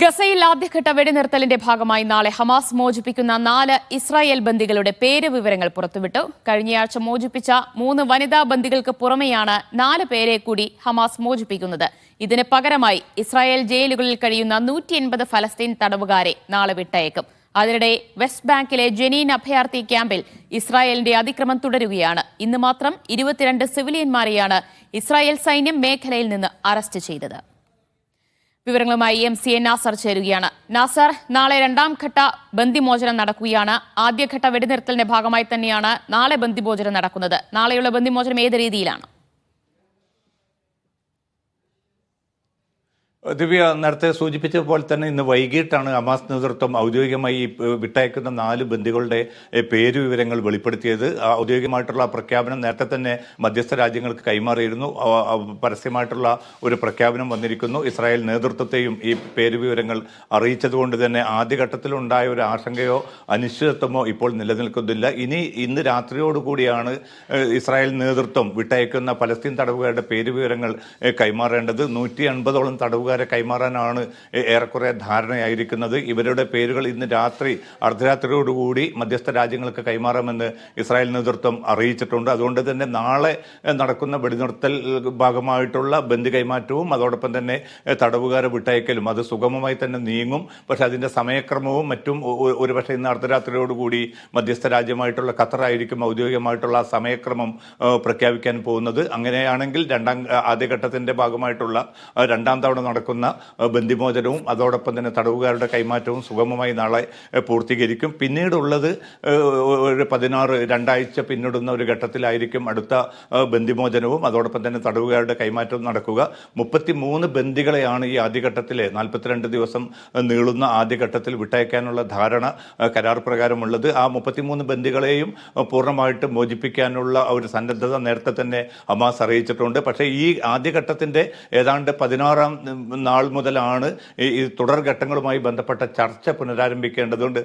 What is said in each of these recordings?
ഗസയിൽ ആദ്യഘട്ട വെടിനിർത്തലിന്റെ ഭാഗമായി നാളെ ഹമാസ് മോചിപ്പിക്കുന്ന 4 ഇസ്രായേൽ ബന്ദികളുടെ പേര് വിവരങ്ങൾ പുറത്തുവിട്ടു. കഴിഞ്ഞയാഴ്ച മോചിപ്പിച്ച 3 വനിതാ ബന്ദികൾക്ക് പുറമെയാണ് 4 പേരെ കൂടി ഹമാസ് മോചിപ്പിക്കുന്നത്. ഇതിന് പകരമായി ഇസ്രായേൽ ജയിലുകളിൽ കഴിയുന്ന 180 ഫലസ്തീൻ തടവുകാരെ നാളെ വിട്ടയക്കും. അതിനിടെ വെസ്റ്റ് ബാങ്കിലെ ജനീൻ അഭയാർത്ഥി ക്യാമ്പിൽ ഇസ്രായേലിന്റെ അതിക്രമം തുടരുകയാണ്. ഇന്ന് മാത്രം 22 സിവിലിയന്മാരെയാണ് ഇസ്രായേൽ സൈന്യം മേഖലയിൽ നിന്ന് അറസ്റ്റ് ചെയ്തത്. വിവരങ്ങളുമായി MCA നാസർ ചേരുകയാണ്. നാസർ, നാളെ 2ാം ഘട്ട ബന്ദിമോചനം നടക്കുകയാണ്. ആദ്യഘട്ട വെടിനിർത്തലിന്റെ ഭാഗമായി തന്നെയാണ് നാളെ ബന്ദിമോചനം നടക്കുന്നത്. നാളെയുള്ള ബന്ദിമോചനം ഏത് രീതിയിലാണ്? ദിവ്യ നേരത്തെ സൂചിപ്പിച്ചതുപോലെ തന്നെ ഇന്ന് വൈകിട്ടാണ് ഹമാസ് നേതൃത്വം ഔദ്യോഗികമായി വിട്ടയക്കുന്ന 4 ബന്ദികളുടെ പേര് വിവരങ്ങൾ വെളിപ്പെടുത്തിയത്. ഔദ്യോഗികമായിട്ടുള്ള പ്രഖ്യാപനം നേരത്തെ തന്നെ മധ്യസ്ഥ രാജ്യങ്ങൾക്ക് കൈമാറിയിരുന്നു. പരസ്യമായിട്ടുള്ള ഒരു പ്രഖ്യാപനം വന്നിരിക്കുന്നു. ഇസ്രായേൽ നേതൃത്വത്തെയും ഈ പേര് വിവരങ്ങൾ അറിയിച്ചതുകൊണ്ട് തന്നെ ആദ്യഘട്ടത്തിലുണ്ടായ ഒരു ആശങ്കയോ അനിശ്ചിതത്വമോ ഇപ്പോൾ നിലനിൽക്കുന്നില്ല. ഇന്ന് രാത്രിയോടുകൂടിയാണ് ഇസ്രായേൽ നേതൃത്വം വിട്ടയക്കുന്ന പലസ്തീൻ തടവുകാരുടെ പേര് വിവരങ്ങൾ കൈമാറേണ്ടത്. 180ഓളം തടവുകാർ കൈമാറാനാണ് ഏറെക്കുറെ ധാരണയായിരിക്കുന്നത്. ഇവരുടെ പേരുകൾ ഇന്ന് രാത്രി അർദ്ധരാത്രിയോടുകൂടി മധ്യസ്ഥ രാജ്യങ്ങൾക്ക് കൈമാറാമെന്ന് ഇസ്രായേൽ നേതൃത്വം അറിയിച്ചിട്ടുണ്ട്. അതുകൊണ്ട് തന്നെ നാളെ നടക്കുന്ന വെടിനിർത്തൽ ഭാഗമായിട്ടുള്ള ബന്ദി കൈമാറ്റവും അതോടൊപ്പം തന്നെ തടവുകാരെ വിട്ടയക്കലും അത് സുഗമമായി തന്നെ നീങ്ങും. പക്ഷെ അതിന്റെ സമയക്രമവും മറ്റും ഒരുപക്ഷെ ഇന്ന് അർദ്ധരാത്രിയോടുകൂടി മധ്യസ്ഥ രാജ്യമായിട്ടുള്ള ഖത്തറായിരിക്കും ഔദ്യോഗികമായിട്ടുള്ള സമയക്രമം പ്രഖ്യാപിക്കാൻ പോകുന്നത്. അങ്ങനെയാണെങ്കിൽ ആദ്യഘട്ടത്തിന്റെ ഭാഗമായിട്ടുള്ള 2ാം തവണ നടക്കുന്ന ബന്ദിമോചനവും അതോടൊപ്പം തന്നെ തടവുകാരുടെ കൈമാറ്റവും സുഗമമായി നാളെ പൂർത്തീകരിക്കും. പിന്നീടുള്ളത് ഒരു 2 പിന്നിടുന്ന ഒരു ഘട്ടത്തിലായിരിക്കും അടുത്ത ബന്ദിമോചനവും അതോടൊപ്പം തന്നെ തടവുകാരുടെ കൈമാറ്റവും നടക്കുക. 33 ബന്ദികളെയാണ് ഈ ആദ്യഘട്ടത്തിലെ 42 ദിവസം നീളുന്ന ആദ്യഘട്ടത്തിൽ വിട്ടയക്കാനുള്ള ധാരണ കരാർ പ്രകാരമുള്ളത്. ആ 33 ബന്ദികളെയും പൂർണ്ണമായിട്ട് മോചിപ്പിക്കാനുള്ള ഒരു സന്നദ്ധത നേരത്തെ തന്നെ ഹമാസ് അറിയിച്ചിട്ടുണ്ട്. പക്ഷേ ഈ ആദ്യഘട്ടത്തിന്റെ ഏതാണ്ട് 16ാം നാൾ മുതലാണ് ഈ തുടർഘട്ടങ്ങളുമായി ബന്ധപ്പെട്ട ചർച്ച പുനരാരംഭിക്കേണ്ടതുണ്ട്.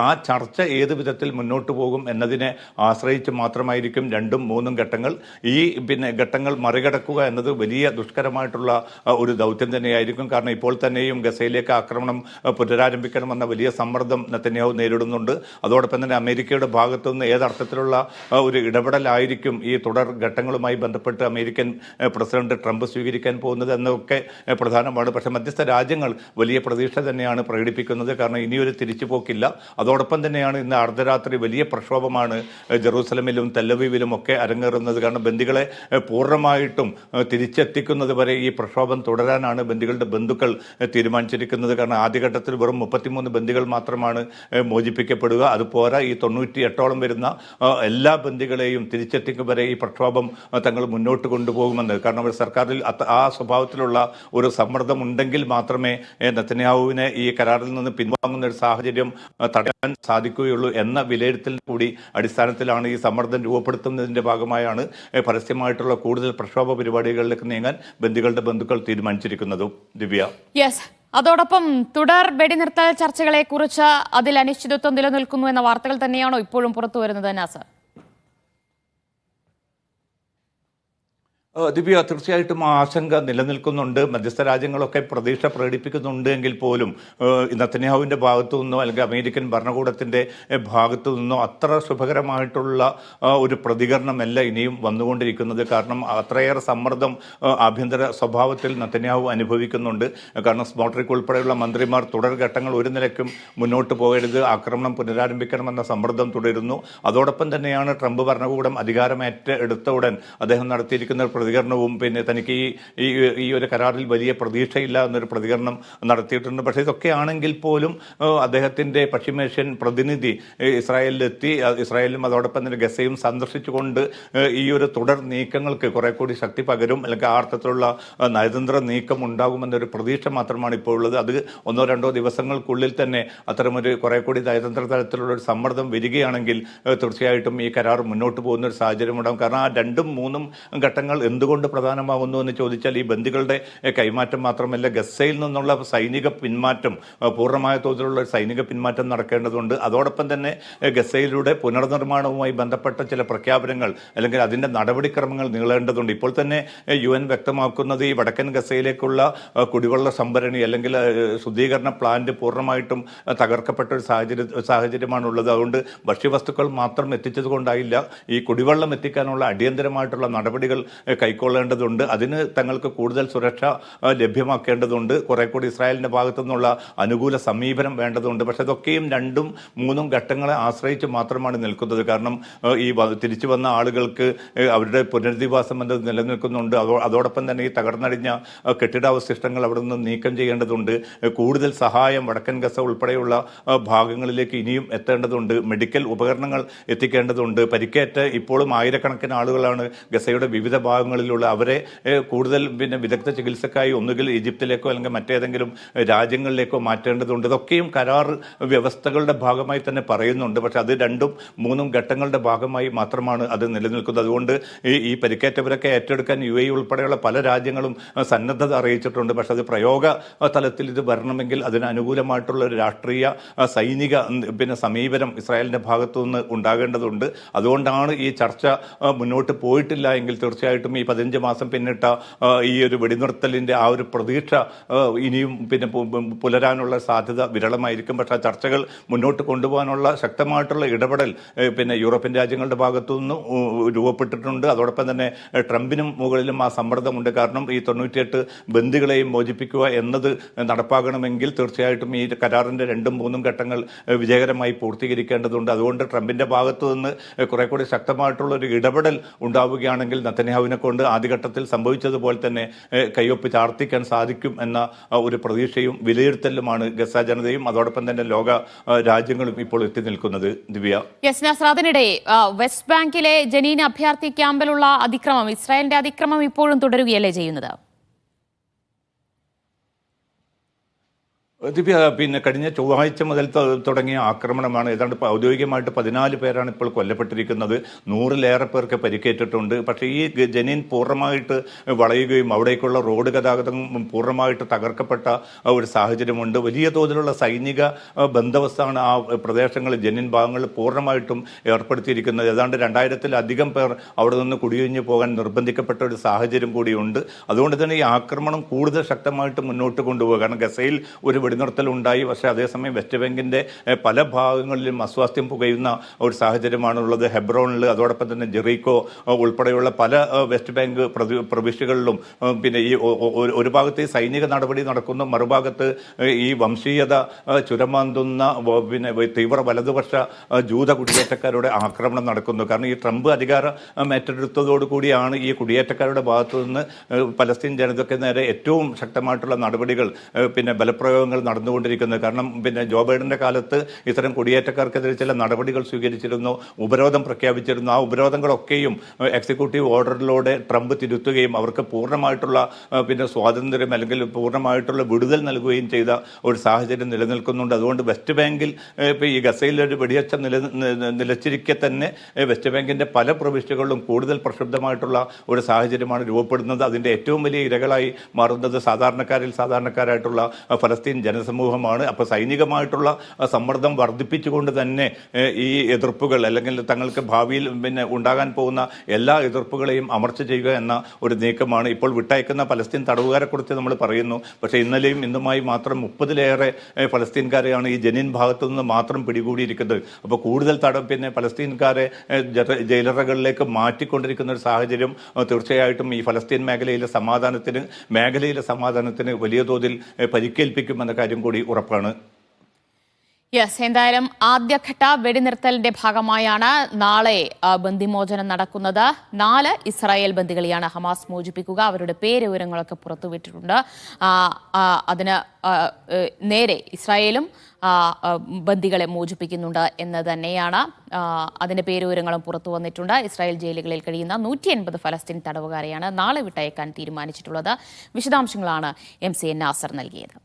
ആ ചർച്ച ഏത് വിധത്തിൽ മുന്നോട്ട് പോകും എന്നതിനെ ആശ്രയിച്ച് മാത്രമായിരിക്കും 2ഉം 3ഉം ഘട്ടങ്ങൾ. ഈ ഘട്ടങ്ങൾ മറികടക്കുക എന്നത് വലിയ ദുഷ്കരമായിട്ടുള്ള ഒരു ദൗത്യം തന്നെയായിരിക്കും. കാരണം ഇപ്പോൾ തന്നെയും ഗസയിലേക്ക് ആക്രമണം പുനരാരംഭിക്കണമെന്ന വലിയ സമ്മർദ്ദം നെതന്യാഹു നേരിടുന്നുണ്ട്. അതോടൊപ്പം തന്നെ അമേരിക്കയുടെ ഭാഗത്തുനിന്ന് ഏതർത്ഥത്തിലുള്ള ഒരു ഇടപെടലായിരിക്കും ഈ തുടർ ഘട്ടങ്ങളുമായി ബന്ധപ്പെട്ട് അമേരിക്കൻ പ്രസിഡന്റ് ട്രംപ് സ്വീകരിക്കാൻ പോകുന്നത് എന്നൊക്കെ പ്രധാനമാണ്. പക്ഷെ മധ്യസ്ഥ രാജ്യങ്ങൾ വലിയ പ്രതീക്ഷ തന്നെയാണ് പ്രകടിപ്പിക്കുന്നത്. കാരണം ഇനിയൊരു തിരിച്ചുപോക്കില്ല. അതോടൊപ്പം തന്നെയാണ് ഇന്ന് അർദ്ധരാത്രി വലിയ പ്രക്ഷോഭമാണ് ജെറൂസലമിലും തെല്ലവീവിലും ഒക്കെ അരങ്ങേറുന്നത്. കാരണം ബന്ദികളെ പൂർണ്ണമായിട്ടും തിരിച്ചെത്തിക്കുന്നത് വരെ ഈ പ്രക്ഷോഭം തുടരാനാണ് ബന്ദികളുടെ ബന്ധുക്കൾ തീരുമാനിച്ചിരിക്കുന്നത്. കാരണം ആദ്യഘട്ടത്തിൽ വെറും 33 ബന്ദികൾ മാത്രമാണ് മോചിപ്പിക്കപ്പെടുക. അതുപോരാ, ഈ 98ഓളം വരുന്ന എല്ലാ ബന്ദികളെയും തിരിച്ചെത്തിക്കും വരെ ഈ പ്രക്ഷോഭം തങ്ങൾ മുന്നോട്ട് കൊണ്ടുപോകുമെന്ന്. കാരണം സർക്കാരിൽ ആ സ്വഭാവത്തിലുള്ള ഒരു സമ്മർദ്ദം ഉണ്ടെങ്കിൽ മാത്രമേ നെതന്യാഹുവിനെ ഈ കരാറിൽ നിന്ന് പിൻവാങ്ങുന്ന ഒരു സാഹചര്യം തടയാൻ സാധിക്കുകയുള്ളൂ എന്ന വിലയിരുത്തൽ കൂടി അടിസ്ഥാനത്തിലാണ് ഈ സമ്മർദ്ദം രൂപപ്പെടുത്തുന്നതിന്റെ ഭാഗമായാണ് പരസ്യമായിട്ടുള്ള കൂടുതൽ പ്രക്ഷോഭ പരിപാടികളിലേക്ക് നീങ്ങാൻ ബന്ദികളുടെ ബന്ധുക്കൾ തീരുമാനിച്ചിരിക്കുന്നതും. ദിവ്യ, അതോടൊപ്പം തുടർ വെടിനിർത്തൽ ചർച്ചകളെ കുറിച്ച് അതിൽ അനിശ്ചിതത്വം നിലനിൽക്കുന്നു എന്ന വാർത്തകൾ തന്നെയാണോ ഇപ്പോഴും പുറത്തു വരുന്നത് നാസർ? ദിവ്യ, തീർച്ചയായിട്ടും ആശങ്ക നിലനിൽക്കുന്നുണ്ട്. മധ്യസ്ഥ രാജ്യങ്ങളൊക്കെ പ്രതീക്ഷ പ്രകടിപ്പിക്കുന്നുണ്ട് എങ്കിൽ പോലും നെതന്യാഹുവിൻ്റെ ഭാഗത്തു നിന്നോ അല്ലെങ്കിൽ അമേരിക്കൻ ഭരണകൂടത്തിൻ്റെ ഭാഗത്തു നിന്നോ അത്ര ശുഭകരമായിട്ടുള്ള ഒരു പ്രതികരണമല്ല ഇനിയും വന്നുകൊണ്ടിരിക്കുന്നത്. കാരണം അത്രയേറെ സമ്മർദ്ദം ആഭ്യന്തര സ്വഭാവത്തിൽ നെതന്യാഹു അനുഭവിക്കുന്നുണ്ട്. കാരണം സ്മോട്രിക് ഉൾപ്പെടെയുള്ള മന്ത്രിമാർ തുടർഘട്ടങ്ങൾ ഒരു നിലയ്ക്കും മുന്നോട്ട് പോകരുത്, ആക്രമണം പുനരാരംഭിക്കണമെന്ന സമ്മർദ്ദം തുടരുന്നു. അതോടൊപ്പം തന്നെയാണ് ട്രംപ് ഭരണകൂടം അധികാരമേറ്റെടുത്ത ഉടൻ അദ്ദേഹം നടത്തിയിരിക്കുന്ന പ്രതികരണവും തനിക്ക് ഈ ഒരു കരാറിൽ വലിയ പ്രതീക്ഷയില്ല എന്നൊരു പ്രതികരണം നടത്തിയിട്ടുണ്ട്. പക്ഷേ ഇതൊക്കെ ആണെങ്കിൽ പോലും അദ്ദേഹത്തിൻ്റെ പശ്ചിമേഷ്യൻ പ്രതിനിധി ഇസ്രായേലിലെത്തി ഇസ്രായേലും അതോടൊപ്പം തന്നെ ഗസയും സന്ദർശിച്ചുകൊണ്ട് ഈ ഒരു തുടർ നീക്കങ്ങൾക്ക് കുറെ കൂടി ശക്തി പകരും, അല്ലെങ്കിൽ ആ അർത്ഥത്തിലുള്ള നയതന്ത്ര നീക്കം ഉണ്ടാകുമെന്നൊരു പ്രതീക്ഷ മാത്രമാണ് ഇപ്പോൾ ഉള്ളത്. അത് 1-2 ദിവസങ്ങൾക്കുള്ളിൽ തന്നെ അത്തരമൊരു കുറെ കൂടി നയതന്ത്ര തലത്തിലുള്ള ഒരു സമ്മർദ്ദം വരികയാണെങ്കിൽ തീർച്ചയായിട്ടും ഈ കരാർ മുന്നോട്ട് പോകുന്ന ഒരു സാഹചര്യം ഉണ്ടാകും. കാരണം ആ 2ഉം 3ഉം ഘട്ടങ്ങൾ എന്തുകൊണ്ട് പ്രധാനമാകുന്നു എന്ന് ചോദിച്ചാൽ ഈ ബന്ദികളുടെ കൈമാറ്റം മാത്രമല്ല, ഗസയിൽ നിന്നുള്ള സൈനിക പിന്മാറ്റം, പൂർണ്ണമായ തോതിലുള്ള സൈനിക പിന്മാറ്റം നടക്കേണ്ടതുണ്ട്. അതോടൊപ്പം തന്നെ ഗസയിലൂടെ പുനർനിർമ്മാണവുമായി ബന്ധപ്പെട്ട ചില പ്രഖ്യാപനങ്ങൾ അല്ലെങ്കിൽ അതിൻ്റെ നടപടിക്രമങ്ങൾ നീളേണ്ടതുണ്ട്. ഇപ്പോൾ തന്നെ UN വ്യക്തമാക്കുന്നത് ഈ വടക്കൻ ഗസയിലേക്കുള്ള കുടിവെള്ള സംഭരണി അല്ലെങ്കിൽ ശുദ്ധീകരണ പ്ലാന്റ് പൂർണ്ണമായിട്ടും തകർക്കപ്പെട്ട ഒരു സാഹചര്യമാണുള്ളത്. അതുകൊണ്ട് ഭക്ഷ്യവസ്തുക്കൾ മാത്രം എത്തിച്ചത് കൊണ്ടായില്ല, ഈ കുടിവെള്ളം എത്തിക്കാനുള്ള അടിയന്തരമായിട്ടുള്ള നടപടികൾ കൈക്കൊള്ളേണ്ടതുണ്ട്. അതിന് തങ്ങൾക്ക് കൂടുതൽ സുരക്ഷ ലഭ്യമാക്കേണ്ടതുണ്ട്. കുറെ കൂടി ഇസ്രായേലിന്റെ ഭാഗത്തു നിന്നുള്ള അനുകൂല സമീപനം വേണ്ടതുണ്ട്. പക്ഷെ അതൊക്കെയും 2ഉം 3ഉം ഘട്ടങ്ങളെ ആശ്രയിച്ച് മാത്രമാണ് നിൽക്കുന്നത്. കാരണം ഈ തിരിച്ചു വന്ന ആളുകൾക്ക് അവരുടെ പുനരധിവാസം എന്നത് നിലനിൽക്കുന്നുണ്ട്. അതോടൊപ്പം തന്നെ ഈ തകർന്നടിഞ്ഞ കെട്ടിടാവശിഷ്ടങ്ങൾ അവിടെ നിന്ന് നീക്കം ചെയ്യേണ്ടതുണ്ട്. കൂടുതൽ സഹായം വടക്കൻ ഗസ ഉൾപ്പെടെയുള്ള ഭാഗങ്ങളിലേക്ക് ഇനിയും എത്തേണ്ടതുണ്ട്. മെഡിക്കൽ ഉപകരണങ്ങൾ എത്തിക്കേണ്ടതുണ്ട്. പരിക്കേറ്റ ഇപ്പോഴും ആയിരക്കണക്കിന് ആളുകളാണ് ഗസയുടെ വിവിധ ഭാഗങ്ങളിലുള്ള. അവരെ കൂടുതൽ വിദഗ്ധ ചികിത്സക്കായി ഒന്നുകിൽ ഈജിപ്തിലേക്കോ അല്ലെങ്കിൽ മറ്റേതെങ്കിലും രാജ്യങ്ങളിലേക്കോ മാറ്റേണ്ടതുണ്ട്. ഇതൊക്കെയും കരാർ വ്യവസ്ഥകളുടെ ഭാഗമായി തന്നെ പറയുന്നുണ്ട്. പക്ഷെ അത് 2ഉം 3ഉം ഘട്ടങ്ങളുടെ ഭാഗമായി മാത്രമാണ് അത് നിലനിൽക്കുന്നത്. അതുകൊണ്ട് ഈ പരിക്കേറ്റവരൊക്കെ ഏറ്റെടുക്കാൻ UAE ഉൾപ്പെടെയുള്ള പല രാജ്യങ്ങളും സന്നദ്ധത അറിയിച്ചിട്ടുണ്ട്. പക്ഷെ അത് പ്രയോഗ തലത്തിൽ ഇത് വരണമെങ്കിൽ അതിന് അനുകൂലമായിട്ടുള്ള ഒരു രാഷ്ട്രീയ സൈനിക സമീപനം ഇസ്രായേലിന്റെ ഭാഗത്തു നിന്ന് ഉണ്ടാകേണ്ടതുണ്ട്. അതുകൊണ്ടാണ് ഈ ചർച്ച മുന്നോട്ട് പോയിട്ടില്ല എങ്കിൽ തീർച്ചയായിട്ടും ഈ 15 മാസം പിന്നിട്ട ഈ ഒരു വെടിനിർത്തലിന്റെ ആ ഒരു പ്രതീക്ഷ ഇനിയും പുലരാനുള്ള സാധ്യത വിരളമായിരിക്കും. പക്ഷേ ചർച്ചകൾ മുന്നോട്ട് കൊണ്ടുപോകാനുള്ള ശക്തമായിട്ടുള്ള ഇടപെടൽ യൂറോപ്യൻ രാജ്യങ്ങളുടെ ഭാഗത്തു നിന്ന് രൂപപ്പെട്ടിട്ടുണ്ട്. അതോടൊപ്പം തന്നെ ട്രംപിനും മുകളിലും ആ സമ്മർദ്ദമുണ്ട്. കാരണം ഈ 98 ബന്ദികളെയും മോചിപ്പിക്കുക എന്നത് നടപ്പാകണമെങ്കിൽ തീർച്ചയായിട്ടും ഈ കരാറിന്റെ 2ഉം 3ഉം ഘട്ടങ്ങൾ വിജയകരമായി പൂർത്തീകരിക്കേണ്ടതുണ്ട്. അതുകൊണ്ട് ട്രംപിന്റെ ഭാഗത്തു നിന്ന് കുറെ കൂടി ശക്തമായിട്ടുള്ള ഒരു ഇടപെടൽ ഉണ്ടാവുകയാണെങ്കിൽ നെതന്യാഹുവിനെ കൊണ്ട് ആദ്യഘട്ടത്തിൽ സംഭവിച്ചതുപോലെ തന്നെ കയ്യൊപ്പ് ചാർത്തിക്കാൻ സാധിക്കും എന്ന ഒരു പ്രതീക്ഷയും വിലയിരുത്തലുമാണ് ഗസ ജനതയും അതോടൊപ്പം തന്നെ ലോക രാജ്യങ്ങളും ഇപ്പോൾ എത്തി നിൽക്കുന്നത്. ദിവ്യ, അതിനിടെ വെസ്റ്റ് ബാങ്കിലെ ജനീൻ അഭയാർത്ഥി ക്യാമ്പിലുള്ള അതിക്രമം, ഇസ്രായേലിന്റെ അതിക്രമം ഇപ്പോഴും തുടരുകയല്ലേ ചെയ്യുന്നത്? ദിവ്യ, കഴിഞ്ഞ ചൊവ്വാഴ്ച മുതൽ തുടങ്ങിയ ആക്രമണമാണ്. ഏതാണ്ട് ഔദ്യോഗികമായിട്ട് 14 പേരാണ് ഇപ്പോൾ കൊല്ലപ്പെട്ടിരിക്കുന്നത്. 100-ലേറെ പേർക്ക് പരിക്കേറ്റിട്ടുണ്ട്. പക്ഷേ ഈ ജനീൻ പൂർണ്ണമായിട്ട് വളയുകയും അവിടേക്കുള്ള റോഡ് ഗതാഗതം പൂർണ്ണമായിട്ട് തകർക്കപ്പെട്ട ഒരു സാഹചര്യമുണ്ട്. വലിയ തോതിലുള്ള സൈനിക ബന്ദോബസ്താണ് ആ പ്രദേശങ്ങളിൽ, ജനീൻ ഭാഗങ്ങളിൽ പൂർണ്ണമായിട്ടും ഏർപ്പെടുത്തിയിരിക്കുന്നത്. ഏതാണ്ട് 2000-ലധികം പേർ അവിടെ നിന്ന് കുടിയൊഴിഞ്ഞു പോകാൻ നിർബന്ധിക്കപ്പെട്ട ഒരു സാഹചര്യം കൂടിയുണ്ട്. അതുകൊണ്ട് തന്നെ ഈ ആക്രമണം കൂടുതൽ ശക്തമായിട്ട് മുന്നോട്ട് കൊണ്ടുപോകുക. കാരണം ഗസയിൽ ഒരു വെടിനിർത്തലുണ്ടായി. പക്ഷേ അതേസമയം വെസ്റ്റ് ബാങ്കിന്റെ പല ഭാഗങ്ങളിലും അസ്വാസ്ഥ്യം പുകയുന്ന ഒരു സാഹചര്യമാണുള്ളത്. ഹെബ്രോണിൽ, അതോടൊപ്പം തന്നെ ജെറീക്കോ ഉൾപ്പെടെയുള്ള പല വെസ്റ്റ് ബാങ്ക് പ്രവിശ്യകളിലും ഈ ഒരു ഭാഗത്ത് ഈ സൈനിക നടപടി നടക്കുന്നു, മറുഭാഗത്ത് ഈ വംശീയത ചുരമാന്തുന്ന തീവ്ര വലതുപക്ഷ ജൂത കുടിയേറ്റക്കാരുടെ ആക്രമണം നടക്കുന്നു. കാരണം ഈ ട്രംപ് അധികാരം ഏറ്റെടുത്തതോടുകൂടിയാണ് ഈ കുടിയേറ്റക്കാരുടെ ഭാഗത്തു നിന്ന് പലസ്തീൻ ജനതയ്ക്ക് നേരെ ഏറ്റവും ശക്തമായിട്ടുള്ള നടപടികൾ ബലപ്രയോഗങ്ങൾ നടന്നുകൊണ്ടിരിക്കുന്നത്. കാരണം ജോ ബൈഡന്റെ കാലത്ത് ഇത്തരം കുടിയേറ്റക്കാർക്കെതിരെ ചില നടപടികൾ സ്വീകരിച്ചിരുന്നു, ഉപരോധം പ്രഖ്യാപിച്ചിരുന്നു. ആ ഉപരോധങ്ങളൊക്കെയും എക്സിക്യൂട്ടീവ് ഓർഡറിലൂടെ ട്രംപ് തിരുത്തുകയും അവർക്ക് പൂർണ്ണമായിട്ടുള്ള സ്വാതന്ത്ര്യം അല്ലെങ്കിൽ പൂർണ്ണമായിട്ടുള്ള വിടുതൽ നൽകുകയും ചെയ്ത ഒരു സാഹചര്യം നിലനിൽക്കുന്നുണ്ട്. അതുകൊണ്ട് വെസ്റ്റ് ബാങ്കിൽ ഈ ഗസയിലൊരു വെടിയച്ച നിലച്ചിരിക്കെ തന്നെ വെസ്റ്റ് ബാങ്കിന്റെ പല പ്രവിശ്യകളിലും കൂടുതൽ പ്രക്ഷുബ്ധമായിട്ടുള്ള ഒരു സാഹചര്യമാണ് രൂപപ്പെടുന്നത്. അതിന്റെ ഏറ്റവും വലിയ ഇരകളായി മാറുന്നത് സാധാരണക്കാരായിട്ടുള്ള ഫലസ്തീൻ ജനസമൂഹമാണ്. അപ്പോൾ സൈനികമായിട്ടുള്ള സമ്മർദ്ദം വർദ്ധിപ്പിച്ചുകൊണ്ട് തന്നെ ഈ എതിർപ്പുകൾ അല്ലെങ്കിൽ തങ്ങൾക്ക് ഭാവിയിൽ ഉണ്ടാകാൻ പോകുന്ന എല്ലാ എതിർപ്പുകളെയും അമർച്ച ചെയ്യുക എന്ന ഒരു നീക്കമാണ്. ഇപ്പോൾ വിട്ടയക്കുന്ന പലസ്തീൻ തടവുകാരെ കുറിച്ച് നമ്മൾ പറയുന്നു. പക്ഷേ ഇന്നലെയും ഇന്നുമായി മാത്രം 30-ലേറെ പലസ്തീൻകാരെയാണ് ഈ ജനീൻ ഭാഗത്തു നിന്ന് മാത്രം പിടികൂടിയിരിക്കുന്നത്. അപ്പോൾ കൂടുതൽ പലസ്തീൻകാരെ ജയിലറകളിലേക്ക് മാറ്റിക്കൊണ്ടിരിക്കുന്ന ഒരു സാഹചര്യം തീർച്ചയായിട്ടും ഈ ഫലസ്തീൻ മേഖലയിലെ സമാധാനത്തിന് വലിയ തോതിൽ പരിക്കേൽപ്പിക്കുമെന്ന കാര്യം കൂടി ഉറപ്പാണ്. എന്തായാലും ആദ്യഘട്ട വെടിനിർത്തലിന്റെ ഭാഗമായാണ് നാളെ ബന്ദിമോചനം നടക്കുന്നത്. 4 ഇസ്രായേൽ ബന്ദികളെയാണ് ഹമാസ് മോചിപ്പിക്കുക. അവരുടെ പേര് വിവരങ്ങളൊക്കെ പുറത്തുവിട്ടിട്ടുണ്ട്. അതിന് നേരെ ഇസ്രായേലും ബന്ദികളെ മോചിപ്പിക്കുന്നുണ്ട് എന്ന് തന്നെയാണ്. അതിന്റെ പേര് വിവരങ്ങളും പുറത്തു വന്നിട്ടുണ്ട്. ഇസ്രായേൽ ജയിലുകളിൽ കഴിയുന്ന 180 ഫലസ്തീൻ തടവുകാരെയാണ് നാളെ വിട്ടയക്കാൻ തീരുമാനിച്ചിട്ടുള്ളത്. വിശദാംശങ്ങളാണ് MC നാസർ നൽകിയത്.